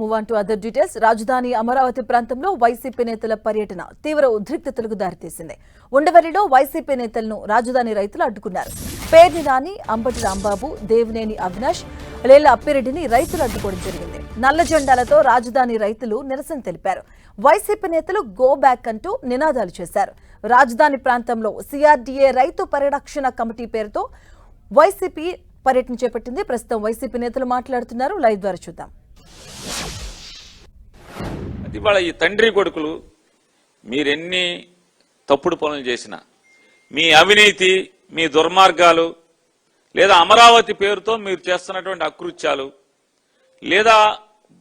Move on to other details. రాజధాని అమరావతి ప్రాంతంలో YCP నేతల పర్యటన తీవ్ర ఉద్రిక్తతలకు దారితీసింది. ఉండవల్లిలో వైసీపీ నేతలను రాజధాని రైతులు అడ్డుకున్నారు. పేర్ని నాని, అంబటి రాంబాబు, దేవినేని అవినాష్, లేళ్ల అప్పిరెడ్డిని రైతులు అడ్డుకోవడం జరిగింది. నల్ల జెండాలతో రాజధాని రైతులు నిరసన తెలిపారు. వైసీపీ నేతలు గో బ్యాక్ అంటూ నినాదాలు చేశారు. రాజధాని ప్రాంతంలో సిఆర్డీఏ రైతు పరిరక్షణ కమిటీ పేరుతో వైసీపీ పర్యటన చేపట్టింది. ప్రస్తుతం వైసీపీ నేతలు మాట్లాడుతున్నారు. లైవ్ ద్వారా చూద్దాం. ఇవాళ ఈ తండ్రి కొడుకులు మీరెన్ని తప్పుడు పనులు చేసినా, మీ అవినీతి, మీ దుర్మార్గాలు, లేదా అమరావతి పేరుతో మీరు చేస్తున్నటువంటి అకృత్యాలు, లేదా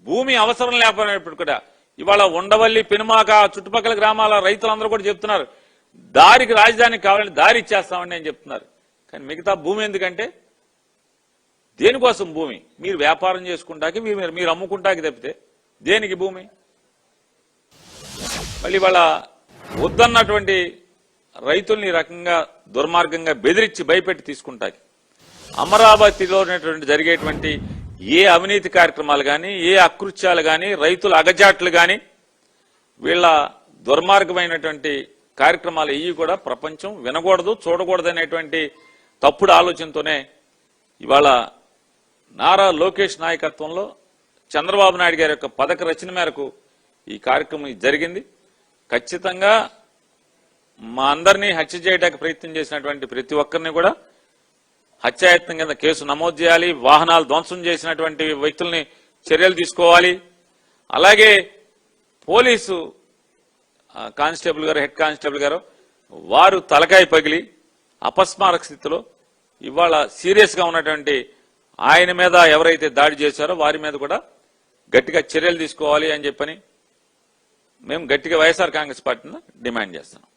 భూమి అవసరం లేకపోయినప్పుడు కూడా ఇవాళ ఉండవల్లి, పెనుమాక, చుట్టుపక్కల గ్రామాల రైతులందరూ కూడా చెప్తున్నారు దారికి రాజధాని కావాలని దారి ఇచ్చేస్తామని అని చెప్తున్నారు. కానీ మిగతా భూమి ఎందుకంటే దేనికోసం భూమి? మీరు వ్యాపారం చేసుకుంటాకి, మీరు అమ్ముకుంటాకి తప్పితే దేనికి భూమి? మళ్ళీ వాళ్ళ వద్దన్నటువంటి రైతుల్ని రకంగా దుర్మార్గంగా బెదిరించి భయపెట్టి తీసుకుంటాకి అమరావతిలో జరిగేటువంటి ఏ అవినీతి కార్యక్రమాలు కానీ, ఏ అకృత్యాలు కానీ, రైతుల అగజాట్లు కానీ, వీళ్ళ దుర్మార్గమైనటువంటి కార్యక్రమాలు ఇవి కూడా ప్రపంచం వినకూడదు, చూడకూడదు అనేటువంటి తప్పుడు ఆలోచనతోనే ఇవాళ నారా లోకేష్ నాయకత్వంలో చంద్రబాబు నాయుడు గారి యొక్క పథక రచన మేరకు ఈ కార్యక్రమం జరిగింది. ఖచ్చితంగా మా అందరినీ హత్య చేయడానికి ప్రయత్నం చేసినటువంటి ప్రతి ఒక్కరిని కూడా హత్యాయత్నం కింద కేసు నమోదు చేయాలి. వాహనాలు ధ్వంసం చేసినటువంటి వ్యక్తుల్ని చర్యలు తీసుకోవాలి. అలాగే పోలీసు కానిస్టేబుల్ గారు, హెడ్ కానిస్టేబుల్ గారు, వారు తలకాయ పగిలి అపస్మారక స్థితిలో ఇవాళ సీరియస్ గా ఉన్నటువంటి ఆయన మీద ఎవరైతే దాడి చేశారో వారి మీద కూడా గట్టిగా చర్యలు తీసుకోవాలి అని చెప్పని మేము గట్టిగా వైఎస్ఆర్ కాంగ్రెస్ పార్టీని డిమాండ్ చేస్తున్నాం.